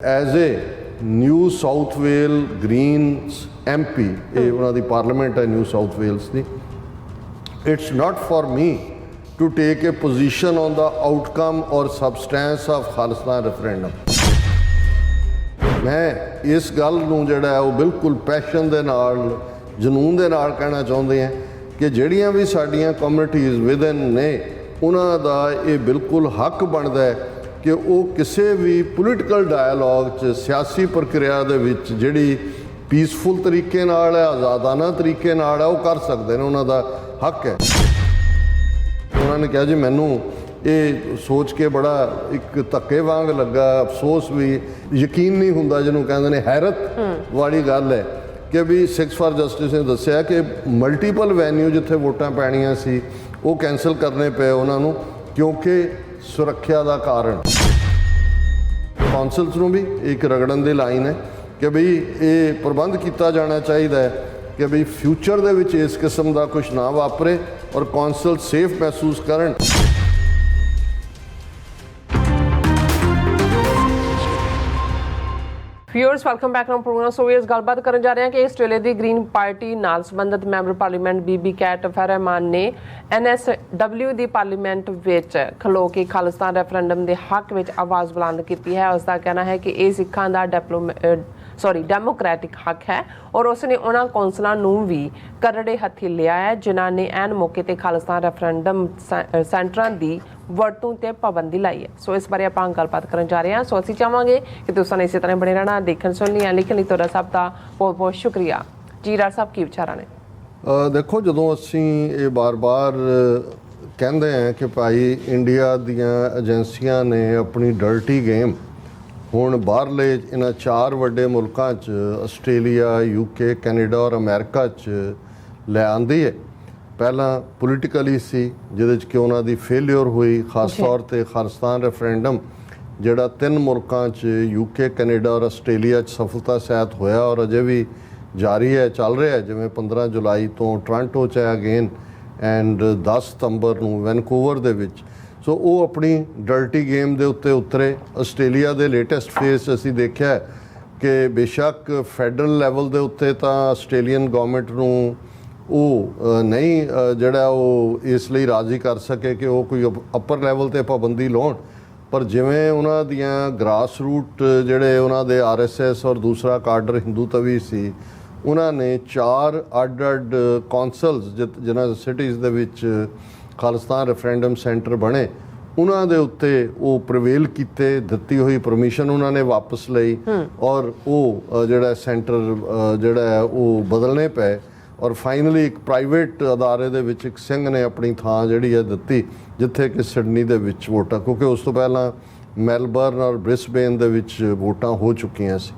As a New South Wales Greens MP, ਇਹ ਉਹਨਾਂ ਦੀ ਪਾਰਲੀਮੈਂਟ ਹੈ ਨਿਊ ਸਾਊਥ ਵੇਲਸ ਦੀ। It's not for me to take a position on the outcome or substance of Khalistan referendum. ਮੈਂ ਇਸ ਗੱਲ ਨੂੰ ਜਿਹੜਾ ਹੈ ਉਹ ਬਿਲਕੁਲ ਪੈਸ਼ਨ ਦੇ ਨਾਲ, ਜਨੂਨ ਦੇ ਨਾਲ ਕਹਿਣਾ ਚਾਹੁੰਦੇ ਹਾਂ ਕਿ ਜਿਹੜੀਆਂ ਵੀ ਸਾਡੀਆਂ ਕਮਿਊਨਿਟੀਜ਼ ਵਿਦਨ ਨੇ ਉਹਨਾਂ ਦਾ ਇਹ ਬਿਲਕੁਲ ਹੱਕ ਬਣਦਾ ਹੈ ਕਿ ਉਹ ਕਿਸੇ ਵੀ ਪੋਲੀਟੀਕਲ ਡਾਇਲੋਗ 'ਚ, ਸਿਆਸੀ ਪ੍ਰਕਿਰਿਆ ਦੇ ਵਿੱਚ ਜਿਹੜੀ ਪੀਸਫੁਲ ਤਰੀਕੇ ਨਾਲ ਹੈ, ਆਜ਼ਾਦਾਨਾ ਤਰੀਕੇ ਨਾਲ ਹੈ, ਉਹ ਕਰ ਸਕਦੇ ਨੇ, ਉਹਨਾਂ ਦਾ ਹੱਕ ਹੈ। ਉਹਨਾਂ ਨੇ ਕਿਹਾ ਜੀ ਮੈਨੂੰ ਇਹ ਸੋਚ ਕੇ ਬੜਾ ਇੱਕ ਧੱਕੇ ਵਾਂਗ ਲੱਗਾ, ਅਫਸੋਸ ਵੀ, ਯਕੀਨ ਨਹੀਂ ਹੁੰਦਾ ਜਿਹਨੂੰ ਕਹਿੰਦੇ ਨੇ, ਹੈਰਤ ਵਾਲੀ ਗੱਲ ਹੈ ਕਿ ਵੀ ਸਿੱਖਸ ਫਾਰ ਜਸਟਿਸ ਨੇ ਦੱਸਿਆ ਕਿ ਮਲਟੀਪਲ ਵੈਨਿਊ ਜਿੱਥੇ ਵੋਟਾਂ ਪੈਣੀਆਂ ਸੀ ਉਹ ਕੈਂਸਲ ਕਰਨੇ ਪਏ ਉਹਨਾਂ ਨੂੰ ਕਿਉਂਕਿ ਸੁਰੱਖਿਆ ਦਾ ਕਾਰਨ। ਕੌਂਸਲਸ ਨੂੰ ਵੀ ਇੱਕ ਰਗੜਨ ਦੀ ਲਾਈਨ ਹੈ ਕਿ ਬਈ ਇਹ ਪ੍ਰਬੰਧ ਕੀਤਾ ਜਾਣਾ ਚਾਹੀਦਾ ਹੈ ਕਿ ਬਈ ਫਿਊਚਰ ਦੇ ਵਿੱਚ ਇਸ ਕਿਸਮ ਦਾ ਕੁਛ ਨਾ ਵਾਪਰੇ ਔਰ ਕੌਂਸਲ ਸੇਫ ਮਹਿਸੂਸ ਕਰਨ। Viewers welcome back to program. So ਇਸ ਗੱਲਬਾਤ ਕਰਨ ਜਾ ਰਹੇ ਹਾਂ ਕਿ ਆਸਟ੍ਰੇਲੀਆ ਦੀ ਗ੍ਰੀਨ ਪਾਰਟੀ ਨਾਲ ਸੰਬੰਧਿਤ ਮੈਂਬਰ ਪਾਰਲੀਮੈਂਟ ਬੀਬੀ ਕੈਟ ਫੈਰਮਾਨ ਨੇ NSW ਦੀ ਪਾਰਲੀਮੈਂਟ ਵਿੱਚ ਖਲੋ ਕੇ ਖਾਲਿਸਤਾਨ ਰੈਫਰੈਂਡਮ ਦੇ ਹੱਕ ਵਿੱਚ ਆਵਾਜ਼ ਬੁਲੰਦ ਕੀਤੀ ਹੈ। ਉਸ ਦਾ ਕਹਿਣਾ ਹੈ ਕਿ ਇਹ ਸਿੱਖਾਂ ਦਾ ਡੈਮੋਕ੍ਰੈਟਿਕ ਹੱਕ ਹੈ ਔਰ ਉਸਨੇ ਉਹਨਾਂ ਕੌਂਸਲਾਂ ਨੂੰ ਵੀ ਕਰੜੇ ਹੱਥੀਂ ਲਿਆ ਹੈ ਜਿਨ੍ਹਾਂ ਨੇ ਐਨ ਮੌਕੇ ਤੇ ਖਾਲਿਸਤਾਨ ਰੈਫਰੈਂਡਮ ਸੈਂਟਰਾਂ ਦੀ ਵਰਤੋਂ ਤੇ ਪਾਬੰਦੀ ਲਾਈ ਹੈ। ਸੋ ਇਸ ਬਾਰੇ ਆਪਾਂ ਗੱਲਬਾਤ ਕਰਨ ਜਾ ਰਹੇ ਹਾਂ। ਸੋ ਅਸੀਂ ਚਾਹਾਂਗੇ ਕਿ ਤੁਸੀਂ ਇਸੇ ਤਰ੍ਹਾਂ ਬਣੇ ਰਹਿਣਾ, ਦੇਖਣ ਸੁਣਨ ਲਈ, ਲਿਖਣ ਲਈ ਤੁਹਾਡਾ ਸਭ ਦਾ ਬਹੁਤ ਬਹੁਤ ਸ਼ੁਕਰੀਆ। ਜੀ ਰਾਜ ਸਾਹਿਬ ਕੀ ਵਿਚਾਰਾਂ ਨੇ? ਦੇਖੋ, ਜਦੋਂ ਅਸੀਂ ਇਹ ਬਾਰ-ਬਾਰ ਕਹਿੰਦੇ ਹਾਂ ਕਿ ਭਾਈ ਇੰਡੀਆ ਦੀਆਂ ਏਜੰਸੀਆਂ ਨੇ ਆਪਣੀ ਡਰਟੀ ਗੇਮ ਹੁਣ ਬਾਹਰਲੇ ਇਹਨਾਂ 4 ਵੱਡੇ ਮੁਲਕਾਂ 'ਚ ਆਸਟ੍ਰੇਲੀਆ, UK, ਕੈਨੇਡਾ ਔਰ ਅਮਰੀਕਾ 'ਚ ਲੈ ਆਂਦੀ ਹੈ। ਪਹਿਲਾਂ ਪੋਲੀਟੀਕਲੀ ਸੀ ਜਿਹਦੇ 'ਚ ਕਿ ਉਹਨਾਂ ਦੀ ਫੇਲਿਅਰ ਹੋਈ, ਖਾਸ ਤੌਰ 'ਤੇ ਖਾਲਿਸਤਾਨ ਰੈਫਰੈਂਡਮ ਜਿਹੜਾ 3 ਮੁਲਕਾਂ 'ਚ UK, ਕੈਨੇਡਾ ਔਰ ਆਸਟ੍ਰੇਲੀਆ 'ਚ ਸਫਲਤਾ ਸਹਿਤ ਹੋਇਆ ਔਰ ਅਜੇ ਵੀ ਜਾਰੀ ਹੈ, ਚੱਲ ਰਿਹਾ। ਜਿਵੇਂ 15 ਜੁਲਾਈ ਤੋਂ ਟੋਰਾਂਟੋ 'ਚ ਹੈ ਅਗੇਨ ਐਂਡ 10 ਸਤੰਬਰ ਨੂੰ ਵੈਨਕੂਵਰ ਦੇ ਵਿੱਚ। ਸੋ ਉਹ ਆਪਣੀ ਡਰਟੀ ਗੇਮ ਦੇ ਉੱਤੇ ਉਤਰੇ। ਆਸਟ੍ਰੇਲੀਆ ਦੇ ਲੇਟੈਸਟ ਫੇਸ ਅਸੀਂ ਦੇਖਿਆ ਕਿ ਬੇਸ਼ੱਕ ਫੈਡਰਲ ਲੈਵਲ ਦੇ ਉੱਤੇ ਤਾਂ ਆਸਟ੍ਰੇਲੀਅਨ ਗੌਰਮੈਂਟ ਨੂੰ ਉਹ ਨਹੀਂ ਜਿਹੜਾ ਉਹ ਇਸ ਲਈ ਰਾਜ਼ੀ ਕਰ ਸਕੇ ਕਿ ਉਹ ਕੋਈ ਅੱਪਰ ਲੈਵਲ 'ਤੇ ਪਾਬੰਦੀ ਲਾਉਣ, ਪਰ ਜਿਵੇਂ ਉਹਨਾਂ ਦੀਆਂ ਗ੍ਰਾਸ ਰੂਟ ਜਿਹੜੇ ਉਹਨਾਂ ਦੇ RSS ਔਰ ਦੂਸਰਾ ਕਾਡਰ ਹਿੰਦੂ ਤਵੀ ਸੀ, ਉਹਨਾਂ ਨੇ 4 ਅੱਡ-ਅੱਡ ਕੌਂਸਲਸ ਜਿਨ੍ਹਾਂ ਸਿਟੀਜ਼ ਦੇ ਵਿੱਚ ਖਾਲਿਸਤਾਨ ਰੈਫਰੈਂਡਮ ਸੈਂਟਰ ਬਣੇ, ਉਹਨਾਂ ਦੇ ਉੱਤੇ ਉਹ ਪ੍ਰਵੇਲ ਕੀਤੇ, ਦਿੱਤੀ ਹੋਈ ਪਰਮਿਸ਼ਨ ਉਹਨਾਂ ਨੇ ਵਾਪਸ ਲਈ ਔਰ ਉਹ ਜਿਹੜਾ ਸੈਂਟਰ ਜਿਹੜਾ ਹੈ ਉਹ ਬਦਲਣੇ ਪਏ ਔਰ ਫਾਈਨਲੀ ਇੱਕ ਪ੍ਰਾਈਵੇਟ ਅਦਾਰੇ ਦੇ ਵਿੱਚ ਇੱਕ ਸਿੰਘ ਨੇ ਆਪਣੀ ਥਾਂ ਜਿਹੜੀ ਹੈ ਦਿੱਤੀ ਜਿੱਥੇ ਕਿ ਸਿਡਨੀ ਦੇ ਵਿੱਚ ਵੋਟਾਂ, ਕਿਉਂਕਿ ਉਸ ਤੋਂ ਪਹਿਲਾਂ ਮੈਲਬਰਨ ਔਰ ਬ੍ਰਿਸਬੇਨ ਦੇ ਵਿੱਚ ਵੋਟਾਂ ਹੋ ਚੁੱਕੀਆਂ ਸੀ।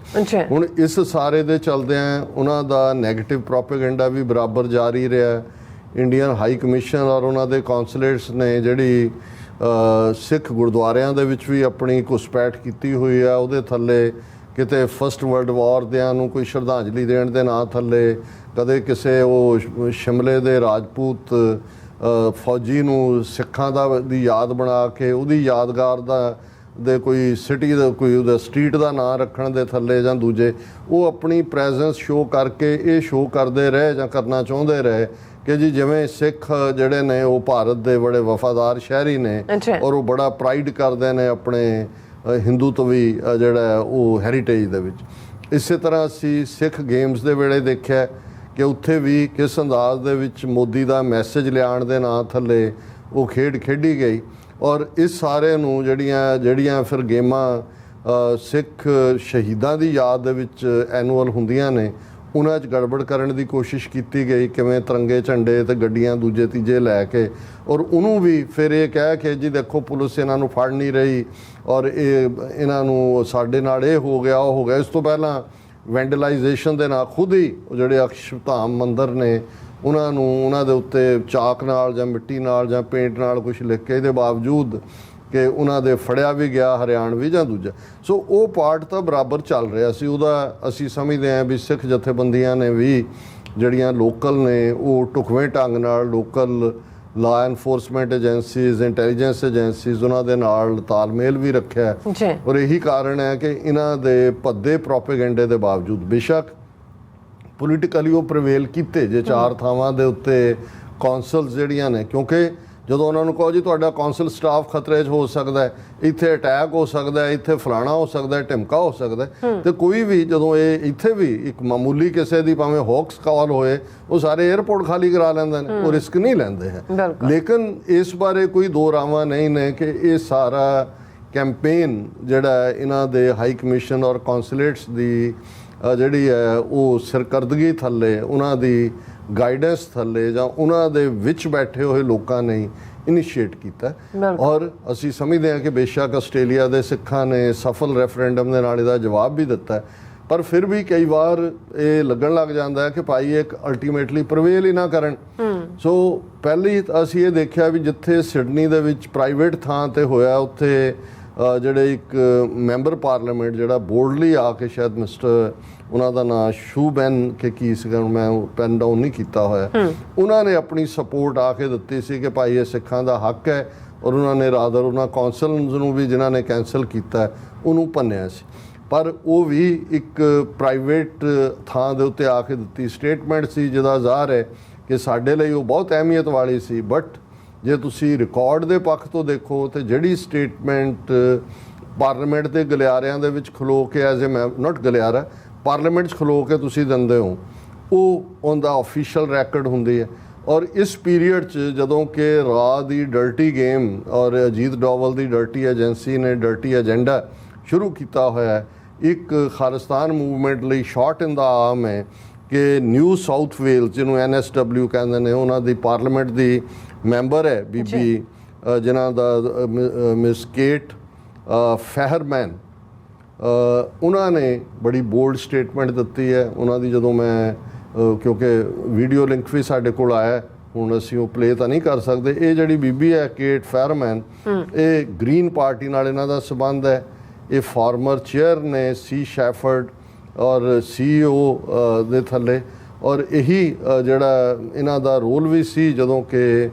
ਹੁਣ ਇਸ ਸਾਰੇ ਦੇ ਚਲਦਿਆਂ ਉਹਨਾਂ ਦਾ ਨੈਗੇਟਿਵ ਪ੍ਰੋਪੇਗੈਂਡਾ ਵੀ ਬਰਾਬਰ ਜਾਰੀ ਰਿਹਾ। ਇੰਡੀਅਨ ਹਾਈ ਕਮਿਸ਼ਨ ਔਰ ਉਹਨਾਂ ਦੇ ਕੌਂਸਲੇਟਸ ਨੇ ਜਿਹੜੀ ਸਿੱਖ ਗੁਰਦੁਆਰਿਆਂ ਦੇ ਵਿੱਚ ਵੀ ਆਪਣੀ ਘੁਸਪੈਠ ਕੀਤੀ ਹੋਈ ਆ, ਉਹਦੇ ਥੱਲੇ ਕਿਤੇ ਫਸਟ ਵਰਲਡ ਵਾਰ ਦਿਆਂ ਨੂੰ ਕੋਈ ਸ਼ਰਧਾਂਜਲੀ ਦੇਣ ਦੇ ਨਾਂ ਥੱਲੇ, ਕਦੇ ਕਿਸੇ ਉਹ ਸ਼ਿਮਲੇ ਦੇ ਰਾਜਪੂਤ ਫੌਜੀ ਨੂੰ ਸਿੱਖਾਂ ਦੀ ਯਾਦ ਬਣਾ ਕੇ ਉਹਦੀ ਯਾਦਗਾਰ ਦੇ ਕੋਈ ਸਿਟੀ ਦਾ ਕੋਈ ਉਹਦਾ ਸਟਰੀਟ ਦਾ ਨਾਂ ਰੱਖਣ ਦੇ ਥੱਲੇ ਜਾਂ ਦੂਜੇ ਉਹ ਆਪਣੀ ਪ੍ਰੈਜ਼ੈਂਸ ਸ਼ੋਅ ਕਰਕੇ ਇਹ ਸ਼ੋਅ ਕਰਦੇ ਰਹੇ ਜਾਂ ਕਰਨਾ ਚਾਹੁੰਦੇ ਰਹੇ ਕਿ ਜੀ ਜਿਵੇਂ ਸਿੱਖ ਜਿਹੜੇ ਨੇ ਉਹ ਭਾਰਤ ਦੇ ਬੜੇ ਵਫਾਦਾਰ ਸ਼ਹਿਰੀ ਨੇ ਔਰ ਉਹ ਬੜਾ ਪ੍ਰਾਈਡ ਕਰਦੇ ਨੇ ਆਪਣੇ ਹਿੰਦੂਤਵੀ ਜਿਹੜਾ ਉਹ ਹੈਰੀਟੇਜ ਦੇ ਵਿੱਚ। ਇਸੇ ਤਰ੍ਹਾਂ ਅਸੀਂ ਸਿੱਖ ਗੇਮਸ ਦੇ ਵੇਲੇ ਦੇਖਿਆ ਕਿ ਉੱਥੇ ਵੀ ਕਿਸ ਅੰਦਾਜ਼ ਦੇ ਵਿੱਚ ਮੋਦੀ ਦਾ ਮੈਸੇਜ ਲਿਆਉਣ ਦੇ ਨਾਂ ਥੱਲੇ ਉਹ ਖੇਡ ਖੇਡੀ ਗਈ ਔਰ ਇਸ ਸਾਰੇ ਨੂੰ ਜਿਹੜੀਆਂ ਫਿਰ ਗੇਮਾਂ ਸਿੱਖ ਸ਼ਹੀਦਾਂ ਦੀ ਯਾਦ ਦੇ ਵਿੱਚ ਐਨੂਅਲ ਹੁੰਦੀਆਂ ਨੇ ਉਹਨਾਂ 'ਚ ਗੜਬੜ ਕਰਨ ਦੀ ਕੋਸ਼ਿਸ਼ ਕੀਤੀ ਗਈ, ਕਿਵੇਂ ਤਿਰੰਗੇ ਝੰਡੇ ਅਤੇ ਗੱਡੀਆਂ ਦੂਜੇ ਤੀਜੇ ਲੈ ਕੇ ਔਰ ਉਹਨੂੰ ਵੀ ਫਿਰ ਇਹ ਕਹਿ ਕੇ ਜੀ ਦੇਖੋ ਪੁਲਿਸ ਇਹਨਾਂ ਨੂੰ ਫੜ ਨਹੀਂ ਰਹੀ ਔਰ ਇਹਨਾਂ ਨੂੰ ਸਾਡੇ ਨਾਲ ਇਹ ਹੋ ਗਿਆ ਉਹ ਹੋ ਗਿਆ। ਇਸ ਤੋਂ ਪਹਿਲਾਂ ਵੈਂਡਲਾਈਜੇਸ਼ਨ ਦੇ ਨਾਲ ਖੁਦ ਹੀ ਉਹ ਜਿਹੜੇ ਅਕਸ਼ਧਾਮ ਮੰਦਰ ਨੇ ਉਹਨਾਂ ਦੇ ਉੱਤੇ ਚਾਕ ਨਾਲ ਜਾਂ ਮਿੱਟੀ ਨਾਲ ਜਾਂ ਪੇਂਟ ਨਾਲ ਕੁਛ ਲਿਖ ਕੇ, ਇਹਦੇ ਬਾਵਜੂਦ ਕਿ ਉਹਨਾਂ ਦੇ ਫੜਿਆ ਵੀ ਗਿਆ ਹਰਿਆਣਵੀ ਜਾਂ ਦੂਜਾ। ਸੋ ਉਹ ਪਾਰਟ ਤਾਂ ਬਰਾਬਰ ਚੱਲ ਰਿਹਾ ਸੀ। ਉਹਦਾ ਅਸੀਂ ਸਮਝਦੇ ਹਾਂ ਵੀ ਸਿੱਖ ਜਥੇਬੰਦੀਆਂ ਨੇ ਵੀ ਜਿਹੜੀਆਂ ਲੋਕਲ ਨੇ ਉਹ ਢੁਕਵੇਂ ਢੰਗ ਨਾਲ ਲੋਕਲ ਲਾ ਐਨਫੋਰਸਮੈਂਟ ਏਜੰਸੀਜ਼, ਇੰਟੈਲੀਜੈਂਸ ਏਜੰਸੀਜ਼, ਉਹਨਾਂ ਦੇ ਨਾਲ ਤਾਲਮੇਲ ਵੀ ਰੱਖਿਆ ਜੀ। ਔਰ ਇਹੀ ਕਾਰਨ ਹੈ ਕਿ ਇਹਨਾਂ ਦੇ ਭੱਦੇ ਪ੍ਰੋਪੇਗੈਂਡੇ ਦੇ ਬਾਵਜੂਦ ਬੇਸ਼ੱਕ ਪੋਲੀਟੀਕਲੀ ਉਹ ਪ੍ਰਵੇਲ ਕੀਤੇ ਜੇ 4 ਥਾਵਾਂ ਦੇ ਉੱਤੇ ਕੌਂਸਲਸ ਜਿਹੜੀਆਂ ਨੇ, ਕਿਉਂਕਿ ਜਦੋਂ ਉਹਨਾਂ ਨੂੰ ਕਹੋ ਜੀ ਤੁਹਾਡਾ ਕੌਂਸਲ ਸਟਾਫ ਖਤਰੇ 'ਚ ਹੋ ਸਕਦਾ ਹੈ, ਇੱਥੇ ਅਟੈਕ ਹੋ ਸਕਦਾ ਹੈ, ਇੱਥੇ ਫਲਾਣਾ ਹੋ ਸਕਦਾ ਹੈ, ਢਿਮਕਾ ਹੋ ਸਕਦਾ ਹੈ, ਤੇ ਕੋਈ ਵੀ ਜਦੋਂ ਇਹ ਇੱਥੇ ਵੀ ਇੱਕ ਮਾਮੂਲੀ ਕਿਸੇ ਦੀ ਭਾਵੇਂ ਹੌਕਸ ਕਾਲ ਹੋਏ ਉਹ ਸਾਰੇ 에ਅਰਪੋਰਟ ਖਾਲੀ ਕਰਾ ਲੈਂਦੇ ਨੇ, ਉਹ ਰਿਸਕ ਨਹੀਂ ਲੈਂਦੇ ਹੈ। ਲੇਕਿਨ ਇਸ ਬਾਰੇ ਕੋਈ ਦੋ ਰਾਵਾਂ ਨਹੀਂ ਨੇ ਕਿ ਇਹ ਸਾਰਾ ਕੈਂਪੇਨ ਜਿਹੜਾ ਇਹਨਾਂ ਦੇ ਹਾਈ ਕਮਿਸ਼ਨ ਔਰ ਕੌਂਸੂਲੇਟਸ ਦੀ ਜਿਹੜੀ ਹੈ ਉਹ ਸਰਕਰਦਗੀ ਥੱਲੇ, ਉਹਨਾਂ ਦੀ ਗਾਈਡੈਂਸ ਥੱਲੇ ਜਾਂ ਉਹਨਾਂ ਦੇ ਵਿੱਚ ਬੈਠੇ ਹੋਏ ਲੋਕਾਂ ਨੇ ਇਨੀਸ਼ੀਏਟ ਕੀਤਾ। ਔਰ ਅਸੀਂ ਸਮਝਦੇ ਹਾਂ ਕਿ ਬੇਸ਼ੱਕ ਆਸਟ੍ਰੇਲੀਆ ਦੇ ਸਿੱਖਾਂ ਨੇ ਸਫਲ ਰੈਫਰੈਂਡਮ ਦੇ ਨਾਲ ਇਹਦਾ ਜਵਾਬ ਵੀ ਦਿੱਤਾ, ਪਰ ਫਿਰ ਵੀ ਕਈ ਵਾਰ ਇਹ ਲੱਗਣ ਲੱਗ ਜਾਂਦਾ ਹੈ ਕਿ ਭਾਈ ਇੱਕ ਅਲਟੀਮੇਟਲੀ ਪ੍ਰਵੇਲ ਹੀ ਨਾ ਕਰਨ। ਸੋ ਪਹਿਲੀ ਅਸੀਂ ਇਹ ਦੇਖਿਆ ਵੀ ਜਿੱਥੇ ਸਿਡਨੀ ਦੇ ਵਿੱਚ ਪ੍ਰਾਈਵੇਟ ਥਾਂ ਤੇ ਹੋਇਆ, ਉੱਥੇ ਜਿਹੜੇ ਇੱਕ ਮੈਂਬਰ ਪਾਰਲੀਮੈਂਟ ਜਿਹੜਾ ਬੋਲਡਲੀ ਆ ਕੇ, ਸ਼ਾਇਦ ਮਿਸਟਰ ਉਹਨਾਂ ਦਾ ਨਾਂ ਸ਼ੂਬੈਨ ਕਿ ਕੀ ਸੀਗਾ, ਮੈਂ ਪੈਨ ਡਾਊਨ ਨਹੀਂ ਕੀਤਾ ਹੋਇਆ, ਉਹਨਾਂ ਨੇ ਆਪਣੀ ਸਪੋਰਟ ਆ ਕੇ ਦਿੱਤੀ ਸੀ ਕਿ ਭਾਈ ਇਹ ਸਿੱਖਾਂ ਦਾ ਹੱਕ ਹੈ, ਔਰ ਉਹਨਾਂ ਨੇ ਰਾਦਰ ਉਹਨਾਂ ਕੌਂਸਲਸ ਨੂੰ ਵੀ ਜਿਨ੍ਹਾਂ ਨੇ ਕੈਂਸਲ ਕੀਤਾ ਉਹਨੂੰ ਭੰਨਿਆ ਸੀ। ਪਰ ਉਹ ਵੀ ਇੱਕ ਪ੍ਰਾਈਵੇਟ ਥਾਂ ਦੇ ਉੱਤੇ ਆ ਕੇ ਦਿੱਤੀ ਸਟੇਟਮੈਂਟ ਸੀ, ਜਿਹਦਾ ਜ਼ਾਹਰ ਹੈ ਕਿ ਸਾਡੇ ਲਈ ਉਹ ਬਹੁਤ ਅਹਿਮੀਅਤ ਵਾਲੀ ਸੀ। ਬਟ ਜੇ ਤੁਸੀਂ ਰਿਕਾਰਡ ਦੇ ਪੱਖ ਤੋਂ ਦੇਖੋ ਤੇ ਜਿਹੜੀ ਸਟੇਟਮੈਂਟ ਪਾਰਲੀਮੈਂਟ ਦੇ ਗਲਿਆਰਿਆਂ ਦੇ ਵਿੱਚ ਖਲੋ ਕੇ ਐਜ਼ ਏ ਨਾਟ ਗਲਿਆਰਾ, ਪਾਰਲੀਮੈਂਟ 'ਚ ਖਲੋ ਕੇ ਤੁਸੀਂ ਦਿੰਦੇ ਹੋ, ਉਹ ਉਹਦਾ ਆਫੀਸ਼ੀਅਲ ਰੈਕਡ ਹੁੰਦੀ ਹੈ। ਔਰ ਇਸ ਪੀਰੀਅਡ 'ਚ ਜਦੋਂ ਕਿ ਰਾਹ ਦੀ ਡਰਟੀ ਗੇਮ ਔਰ ਅਜੀਤ ਡੋਵਲ ਦੀ ਡਰਟੀ ਏਜੰਸੀ ਨੇ ਡਰਟੀ ਏਜੰਡਾ ਸ਼ੁਰੂ ਕੀਤਾ ਹੋਇਆ ਹੈ, ਇੱਕ ਖਾਲਿਸਤਾਨ ਮੂਵਮੈਂਟ ਲਈ ਸ਼ਾਟ ਇਨ ਦਾ ਆਰਮ ਹੈ ਕਿ ਨਿਊ ਸਾਊਥ ਵੇਲਸ, ਜਿਹਨੂੰ NSW ਕਹਿੰਦੇ ਨੇ, ਉਹਨਾਂ ਦੀ ਪਾਰਲੀਮੈਂਟ ਦੀ ਮੈਂਬਰ ਹੈ ਬੀਬੀ ਜਿਨ੍ਹਾਂ ਦਾ ਮਿਸ ਕੇਟ ਫੈਹਰਮੈਨ, ਉਹਨਾਂ ਨੇ ਬੜੀ ਬੋਲਡ ਸਟੇਟਮੈਂਟ ਦਿੱਤੀ ਹੈ। ਉਹਨਾਂ ਦੀ ਜਦੋਂ ਮੈਂ ਕਿਉਂਕਿ ਵੀਡੀਓ ਲਿੰਕ ਵੀ ਸਾਡੇ ਕੋਲ ਆਇਆ, ਹੁਣ ਅਸੀਂ ਉਹ ਪਲੇ ਤਾਂ ਨਹੀਂ ਕਰ ਸਕਦੇ। ਇਹ ਜਿਹੜੀ ਬੀਬੀ ਹੈ ਕੇਟ ਫੈਹਰਮੈਨ, ਇਹ ਗ੍ਰੀਨ ਪਾਰਟੀ ਨਾਲ ਇਹਨਾਂ ਦਾ ਸੰਬੰਧ ਹੈ। ਇਹ ਫਾਰਮਰ ਚੇਅਰ ਨੇ ਸੀ ਸ਼ੈਫਰਡ ਔਰ CEO ਦੇ ਥੱਲੇ, ਔਰ ਇਹੀ ਜਿਹੜਾ ਇਹਨਾਂ ਦਾ ਰੋਲ ਵੀ ਸੀ ਜਦੋਂ ਕਿ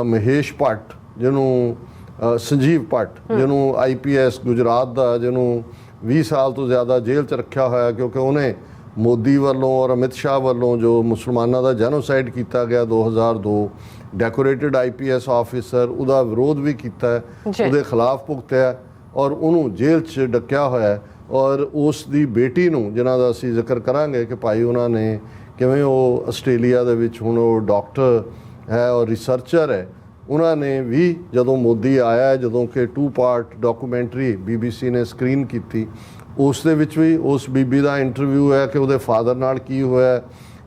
ਮਹੇਸ਼ ਭੱਟ, ਜਿਹਨੂੰ ਸੰਜੀਵ ਭੱਟ, ਜਿਹਨੂੰ IPS ਗੁਜਰਾਤ ਦਾ, ਜਿਹਨੂੰ 20 ਸਾਲ ਤੋਂ ਜ਼ਿਆਦਾ ਜੇਲ੍ਹ 'ਚ ਰੱਖਿਆ ਹੋਇਆ ਕਿਉਂਕਿ ਉਹਨੇ ਮੋਦੀ ਵੱਲੋਂ ਔਰ ਅਮਿਤ ਸ਼ਾਹ ਵੱਲੋਂ ਜੋ ਮੁਸਲਮਾਨਾਂ ਦਾ ਜੈਨੋਸਾਈਡ ਕੀਤਾ ਗਿਆ 2002, ਡੈਕੋਰੇਟਡ IPS ਆਫਿਸਰ, ਉਹਦਾ ਵਿਰੋਧ ਵੀ ਕੀਤਾ, ਉਹਦੇ ਖਿਲਾਫ ਭੁਗਤਿਆ ਔਰ ਉਹਨੂੰ ਜੇਲ੍ਹ 'ਚ ਡੱਕਿਆ ਹੋਇਆ। ਔਰ ਉਸ ਦੀ ਬੇਟੀ ਨੂੰ, ਜਿਨ੍ਹਾਂ ਦਾ ਅਸੀਂ ਜ਼ਿਕਰ ਕਰਾਂਗੇ ਕਿ ਭਾਈ ਉਹਨਾਂ ਨੇ ਕਿਵੇਂ ਉਹ ਆਸਟ੍ਰੇਲੀਆ ਦੇ ਵਿੱਚ ਹੁਣ ਉਹ ਡਾਕਟਰ ਹੈ ਔਰ ਰਿਸਰਚਰ ਹੈ, ਉਹਨਾਂ ਨੇ ਵੀ ਜਦੋਂ ਮੋਦੀ ਆਇਆ, ਜਦੋਂ ਕਿ 2 ਪਾਰਟ ਡਾਕੂਮੈਂਟਰੀ BBC ਨੇ ਸਕਰੀਨ ਕੀਤੀ, ਉਸ ਦੇ ਵਿੱਚ ਵੀ ਉਸ ਬੀਬੀ ਦਾ ਇੰਟਰਵਿਊ ਹੈ ਕਿ ਉਹਦੇ ਫਾਦਰ ਨਾਲ ਕੀ ਹੋਇਆ,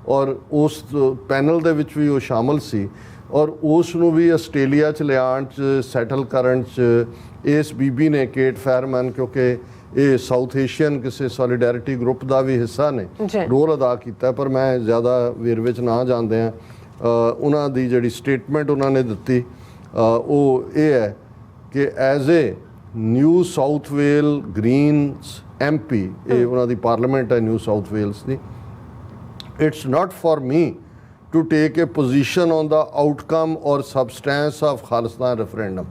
ਔਰ ਉਸ ਪੈਨਲ ਦੇ ਵਿੱਚ ਵੀ ਉਹ ਸ਼ਾਮਲ ਸੀ। ਔਰ ਉਸ ਨੂੰ ਵੀ ਆਸਟ੍ਰੇਲੀਆ 'ਚ ਲਿਆਉਣ 'ਚ, ਸੈਟਲ ਕਰਨ 'ਚ ਇਸ ਬੀਬੀ ਨੇ, ਕੇਟ ਫੈਹਰਮੈਨ, ਕਿਉਂਕਿ ਇਹ ਸਾਊਥ ਏਸ਼ੀਅਨ ਕਿਸੇ ਸੋਲੀਡੈਰਿਟੀ ਗਰੁੱਪ ਦਾ ਵੀ ਹਿੱਸਾ ਨੇ, ਰੋਲ ਅਦਾ ਕੀਤਾ। ਪਰ ਮੈਂ ਜ਼ਿਆਦਾ ਵੇਰਵੇ 'ਚ ਨਾ ਜਾਂਦੇ ਹਾਂ, ਉਹਨਾਂ ਦੀ ਜਿਹੜੀ ਸਟੇਟਮੈਂਟ ਉਹਨਾਂ ਨੇ ਦਿੱਤੀ ਉਹ ਇਹ ਹੈ ਕਿ as a New South Wales Greens MP, ਇਹ ਉਹਨਾਂ ਦੀ ਪਾਰਲੀਮੈਂਟ ਹੈ ਨਿਊ ਸਾਊਥ ਵੇਲਸ ਦੀ, it's not for me to take a position on the outcome or substance of Khalistan referendum.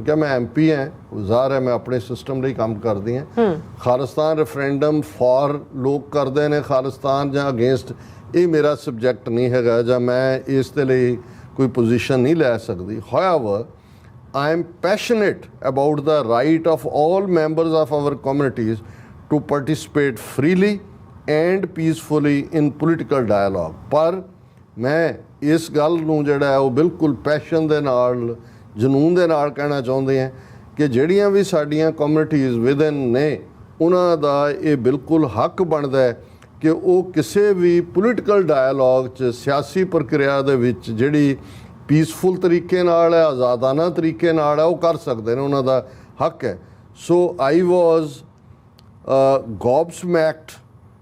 ਕਿ ਮੈਂ MP ਹੈ, ਜ਼ਾਹਰ ਹੈ ਮੈਂ ਆਪਣੇ ਸਿਸਟਮ ਲਈ ਕੰਮ ਕਰਦੀ ਹਾਂ। ਖਾਲਿਸਤਾਨ ਰੈਫਰੈਂਡਮ ਫॉर ਲੋਕ ਕਰਦੇ ਨੇ ਖਾਲਿਸਤਾਨ ਜਾਂ ਅਗੇਂਸਟ, ਇਹ ਮੇਰਾ ਸਬਜੈਕਟ ਨਹੀਂ ਹੈਗਾ ਜਾਂ ਮੈਂ ਇਸ ਦੇ ਲਈ ਕੋਈ ਪੋਜੀਸ਼ਨ ਨਹੀਂ ਲੈ ਸਕਦੀ। However I am passionate about the right of all members of our communities to participate freely and peacefully in political dialogue। ਪਰ ਮੈਂ ਇਸ ਗੱਲ ਨੂੰ ਜਿਹੜਾ ਹੈ ਉਹ ਬਿਲਕੁਲ ਪੈਸ਼ਨ ਦੇ ਨਾਲ, ਜਨੂਨ ਦੇ ਨਾਲ ਕਹਿਣਾ ਚਾਹੁੰਦੇ ਹਾਂ ਕਿ ਜਿਹੜੀਆਂ ਵੀ ਸਾਡੀਆਂ ਕਮਿਊਨਿਟੀਜ਼ ਵਿਦਨ ਨੇ, ਉਹਨਾਂ ਦਾ ਇਹ ਬਿਲਕੁਲ ਹੱਕ ਬਣਦਾ ਹੈ ਕਿ ਉਹ ਕਿਸੇ ਵੀ ਪੋਲੀਟੀਕਲ ਡਾਇਲੋਗ 'ਚ, ਸਿਆਸੀ ਪ੍ਰਕਿਰਿਆ ਦੇ ਵਿੱਚ ਜਿਹੜੀ ਪੀਸਫੁਲ ਤਰੀਕੇ ਨਾਲ ਹੈ, ਆਜ਼ਾਦਾਨਾ ਤਰੀਕੇ ਨਾਲ ਹੈ, ਉਹ ਕਰ ਸਕਦੇ ਨੇ, ਉਹਨਾਂ ਦਾ ਹੱਕ ਹੈ। ਸੋ ਆਈ ਵਾਜ਼ ਗੌਬਸਮੈਕਡ,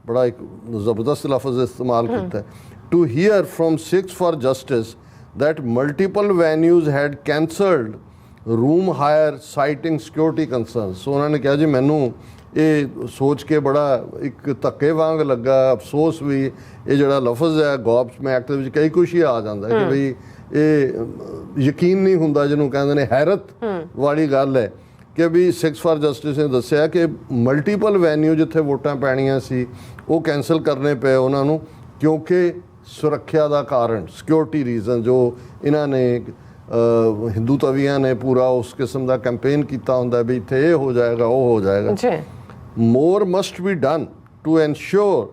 ਬੜਾ ਇੱਕ ਜ਼ਬਰਦਸਤ ਲਫ਼ਜ਼ ਇਸਤੇਮਾਲ ਕੀਤਾ, to hear from Sikhs for Justice that multiple venues had cancelled room hire citing security concerns। ਸੋ ਉਹਨਾਂ ਨੇ ਕਿਹਾ ਜੀ ਮੈਨੂੰ ਇਹ ਸੋਚ ਕੇ ਬੜਾ ਇੱਕ ਧੱਕੇ ਵਾਂਗ ਲੱਗਾ, ਅਫਸੋਸ ਵੀ, ਇਹ ਜਿਹੜਾ ਲਫ਼ਜ਼ ਹੈ ਗੌਬਸਮੈਕਟ ਦੇ ਵਿੱਚ ਕਈ ਕੁਛ ਹੀ ਆ ਜਾਂਦਾ ਕਿ ਬਈ ਇਹ ਯਕੀਨ ਨਹੀਂ ਹੁੰਦਾ, ਜਿਹਨੂੰ ਕਹਿੰਦੇ ਨੇ ਹੈਰਤ ਵਾਲੀ ਗੱਲ ਹੈ ਕਿ ਵੀ ਸਿੱਖਸ ਫਾਰ ਜਸਟਿਸ ਨੇ ਦੱਸਿਆ ਕਿ ਮਲਟੀਪਲ ਵੈਨਿਊ ਜਿੱਥੇ ਵੋਟਾਂ ਪੈਣੀਆਂ ਸੀ ਉਹ ਕੈਂਸਲ ਕਰਨੇ ਪਏ ਉਹਨਾਂ ਨੂੰ, ਕਿਉਂਕਿ ਸੁਰੱਖਿਆ ਦਾ ਕਾਰਨ, ਸਿਕਿਉਰਿਟੀ ਰੀਜ਼ਨ, ਜੋ ਇਹਨਾਂ ਨੇ ਹਿੰਦੂ ਤਵੀਆਂ ਨੇ ਪੂਰਾ ਉਸ ਕਿਸਮ ਦਾ ਕੈਂਪੇਨ ਕੀਤਾ ਹੁੰਦਾ ਵੀ ਇੱਥੇ ਇਹ ਹੋ ਜਾਏਗਾ, ਉਹ ਹੋ ਜਾਏਗਾ। More must be done to ensure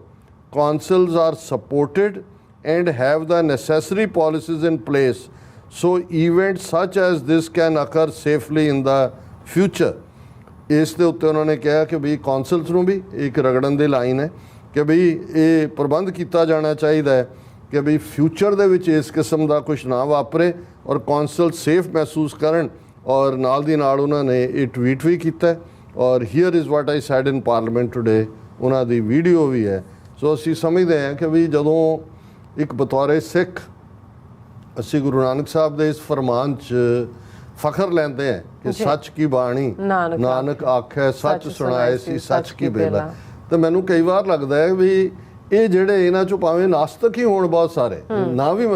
councils are supported and have the necessary policies in place so events such as this can occur safely in the future। ਇਸ ਦੇ ਉੱਤੇ ਉਹਨਾਂ ਨੇ ਕਿਹਾ ਕਿ ਵੀ ਕੌਂਸਲਸ ਨੂੰ ਵੀ ਇੱਕ ਰਗੜਨ ਦੀ ਲਾਈਨ ਹੈ ਕਿ ਵੀ ਇਹ ਪ੍ਰਬੰਧ ਕੀਤਾ ਜਾਣਾ ਚਾਹੀਦਾ ਹੈ ਕਿ ਵੀ ਫਿਊਚਰ ਦੇ ਵਿੱਚ ਇਸ ਕਿਸਮ ਦਾ ਕੁਝ ਨਾ ਵਾਪਰੇ ਔਰ ਕੌਂਸਲ ਸੇਫ ਮਹਿਸੂਸ ਕਰਨ। ਔਰ ਨਾਲ ਦੀ ਨਾਲ ਉਹਨਾਂ ਨੇ ਇਹ ਟਵੀਟ ਵੀ ਕੀਤਾ ਔਰ here is what I said in parliament today, ਉਹਨਾਂ ਦੀ ਵੀਡੀਓ ਵੀ ਹੈ। ਸੋ ਅਸੀਂ ਸਮਝਦੇ ਹਾਂ ਕਿ ਵੀ ਜਦੋਂ ਇੱਕ ਬਤੌਰੇ ਸਿੱਖ ਅਸੀਂ ਗੁਰੂ ਨਾਨਕ ਸਾਹਿਬ ਦੇ ਇਸ ਫਰਮਾਨ 'ਚ ਫਖਰ ਲੈਂਦੇ ਹਾਂ ਕਿ ਸੱਚ ਕੀ ਬਾਣੀ ਨਾਨਕ ਆਖੈ ਸੱਚ ਸੁਣਾਏ ਸੀ ਸੱਚ ਕੀ ਬੇਲਾ, ਤੇ ਮੈਨੂੰ ਕਈ ਵਾਰ ਲੱਗਦਾ ਹੈ ਵੀ ਇਹ ਜਿਹੜੇ ਇਹਨਾਂ 'ਚੋਂ ਭਾਵੇਂ ਨਾਸਤਕ ਹੀ ਹੋਣ ਬਹੁਤ ਸਾਰੇ ਨਾ ਵੀ,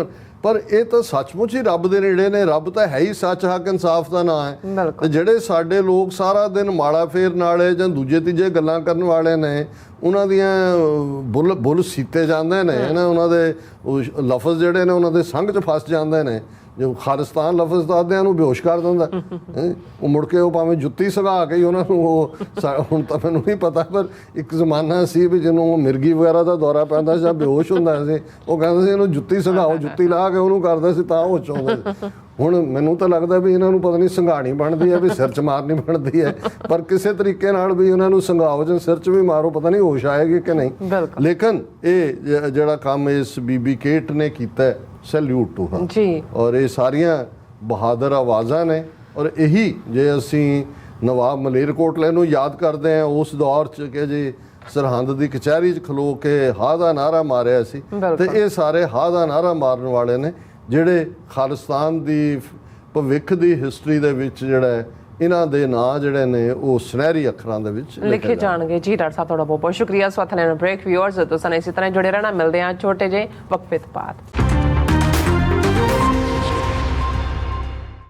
ਪਰ ਇਹ ਤਾਂ ਸੱਚਮੁੱਚ ਹੀ ਰੱਬ ਦੇ ਨੇੜੇ ਨੇ। ਰੱਬ ਤਾਂ ਹੈ ਹੀ ਸੱਚ, ਹੱਕ, ਇਨਸਾਫ ਦਾ ਨਾਂ ਹੈ। ਤੇ ਜਿਹੜੇ ਸਾਡੇ ਲੋਕ ਸਾਰਾ ਦਿਨ ਮਾੜਾ ਫੇਰਨ ਵਾਲੇ ਜਾਂ ਦੂਜੇ ਤੀਜੇ ਗੱਲਾਂ ਕਰਨ ਵਾਲੇ ਨੇ, ਉਹਨਾਂ ਦੀਆਂ ਬੁੱਲ ਸੀਤੇ ਜਾਂਦੇ ਨੇ ਨਾ, ਉਹਨਾਂ ਦੇ ਲਫ਼ਜ਼ ਜਿਹੜੇ ਨੇ ਉਹਨਾਂ ਦੇ ਸੰਘ 'ਚ ਫਸ ਜਾਂਦੇ ਨੇ। ਜੋ ਖਾਲਿਸਤਾਨ ਲਫ਼ਜ਼ ਦਾਦਿਆਂ ਨੂੰ ਬੇਹੋਸ਼ ਕਰ ਦਿੰਦਾ, ਉਹ ਮੁੜ ਕੇ ਉਹ ਭਾਵੇਂ ਜੁੱਤੀ ਸਗਾ ਕੇ ਉਹਨਾਂ ਨੂੰ ਉਹ ਹੁਣ ਤਾਂ ਮੈਨੂੰ ਨਹੀਂ ਪਤਾ, ਪਰ ਇੱਕ ਜ਼ਮਾਨਾ ਸੀ ਵੀ ਜਿਹਨੂੰ ਮਿਰਗੀ ਵਗੈਰਾ ਦਾ ਦੌਰਾ ਪੈਂਦਾ ਸੀ ਜਾਂ ਬੇਹੋਸ਼ ਹੁੰਦਾ ਸੀ, ਉਹ ਕਹਿੰਦੇ ਸੀ ਇਹਨੂੰ ਜੁੱਤੀ ਸਗਾਓ, ਜੁੱਤੀ ਲਾ ਕੇ ਉਹਨੂੰ ਕਰਦੇ ਸੀ ਤਾਂ ਉਹ ਚਾਹੁੰਦੇ ਸੀ। ਹੁਣ ਮੈਨੂੰ ਤਾਂ ਲੱਗਦਾ ਵੀ ਇਹਨਾਂ ਨੂੰ ਪਤਾ ਨਹੀਂ ਸੰਘਾਣੀ ਬਣਦੀ ਹੈ ਵੀ ਸਿਰ 'ਚ ਮਾਰਨੀ ਬਣਦੀ ਹੈ, ਪਰ ਕਿਸੇ ਤਰੀਕੇ ਨਾਲ ਵੀ ਉਹਨਾਂ ਨੂੰ ਸੰਘਾਓ ਜਾਂ ਸਿਰ 'ਚ ਵੀ ਮਾਰੋ, ਪਤਾ ਨਹੀਂ ਹੋਸ਼ ਆਏਗੀ ਕਿ ਨਹੀਂ। ਲੇਕਿਨ ਇਹ ਜਿਹੜਾ ਕੰਮ ਇਸ ਬੀਬੀ ਕੇਟ ਨੇ ਕੀਤਾ, ਸੈਲੂਟ ਟੂ ਹਰ ਜੀ। ਔਰ ਇਹ ਸਾਰੀਆਂ ਬਹਾਦਰ ਆਵਾਜ਼ਾਂ ਨੇ। ਔਰ ਇਹੀ ਜੇ ਅਸੀਂ ਨਵਾਬ ਮਲੇਰਕੋਟਲੇ ਨੂੰ ਯਾਦ ਕਰਦੇ ਹਾਂ ਉਸ ਦੌਰ 'ਚ ਕਿ ਜੀ ਸਰਹੰਦ ਦੀ ਕਚਹਿਰੀ 'ਚ ਖਲੋ ਕੇ ਹਾਅ ਦਾ ਨਾਅਰਾ ਮਾਰਿਆ ਸੀ, ਤੇ ਇਹ ਸਾਰੇ ਹਾਅ ਦਾ ਨਾਅਰਾ ਮਾਰਨ ਵਾਲੇ ਨੇ ਜਿਹੜੇ ਖਾਲਿਸਤਾਨ ਦੀ ਭਵਿੱਖ ਦੀ ਹਿਸਟਰੀ ਦੇ ਵਿੱਚ ਜਿਹੜਾ ਇਹਨਾਂ ਦੇ ਨਾਂ ਜਿਹੜੇ ਨੇ ਉਹ ਸੁਨਹਿਰੀ ਅੱਖਰਾਂ ਦੇ ਵਿੱਚ ਲਿਖੇ ਜਾਣਗੇ। ਜੀ ਡਾਕਟਰ ਸਾਹਿਬ ਤੁਹਾਡਾ ਬਹੁਤ ਬਹੁਤ ਸ਼ੁਕਰੀਆ। ਇਸ ਵਕਤ ਲੈਣ ਬ੍ਰੇਕ। ਵਿਊਅਰਸ ਤੁਸੀਂ ਇਸੇ ਤਰ੍ਹਾਂ ਜੁੜੇ ਰਹਿਣਾ, ਮਿਲਦੇ ਹਾਂ ਛੋਟੇ ਜਿਹੇ ਵਕਫੇ ਤੋਂ ਬਾਅਦ।